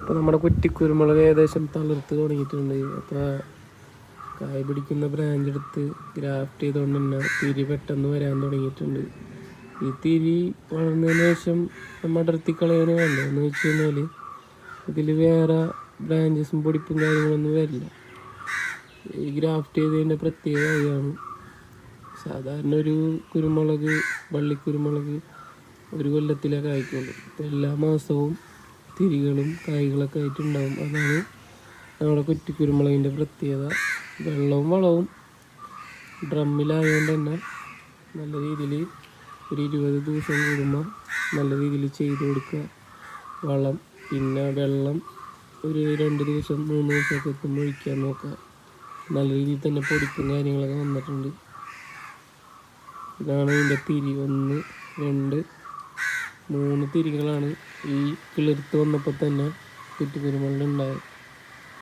അപ്പോൾ നമ്മുടെ കുറ്റിക്കുരുമുളക് ഏകദേശം തളിർത്ത് തുടങ്ങിയിട്ടുണ്ട്. അപ്പോൾ കായ് പിടിക്കുന്ന ബ്രാഞ്ച് എടുത്ത് ഗ്രാഫ്റ്റ് ചെയ്തുകൊണ്ട് തന്നെ തിരി പെട്ടെന്ന് വരാൻ തുടങ്ങിയിട്ടുണ്ട്. ഈ തിരി വളർന്നതിന് ശേഷം നമ്മൾ അടർത്തി കളയാൻ വേണ്ട എന്ന് വെച്ച് കഴിഞ്ഞാൽ ഇതിൽ വേറെ ബ്രാഞ്ചസും പൊടിപ്പും കാര്യങ്ങളൊന്നും വരില്ല. ഈ ഗ്രാഫ്റ്റ് ചെയ്തതിൻ്റെ പ്രത്യേക കാര്യമാണ്. സാധാരണ ഒരു കുരുമുളക് വള്ളിക്കുരുമുളക് ഒരു കൊല്ലത്തിലേ കായ്ക്കുള്ളൂ. ഇപ്പോൾ എല്ലാ മാസവും തിരികളും കായ്കളൊക്കെ ആയിട്ടുണ്ടാവും. അതാണ് നമ്മുടെ കുറ്റിക്കുരുമുളകിൻ്റെ പ്രത്യേകത. വെള്ളവും വളവും ഡ്രമ്മിലായതുകൊണ്ട് തന്നെ നല്ല രീതിയിൽ ഒരു 20 ദിവസം കൂടുമ്പോൾ നല്ല രീതിയിൽ ചെയ്ത് കൊടുക്കുക. വളം പിന്നെ വെള്ളം ഒരു 2 ദിവസം 3 ദിവസമൊക്കെ എത്തുമ്പോൾ ഒഴിക്കാൻ നോക്കുക. നല്ല രീതിയിൽ തന്നെ പൊടിപ്പും കാര്യങ്ങളൊക്കെ വന്നിട്ടുണ്ട്. ഇതാണ് ഇതിൻ്റെ തിരി. 1 2 3 തിരികളാണ് ഈ കിളിർത്ത് വന്നപ്പോൾ തന്നെ കുറ്റിക്കുരുമുളക് ഉണ്ടായത്.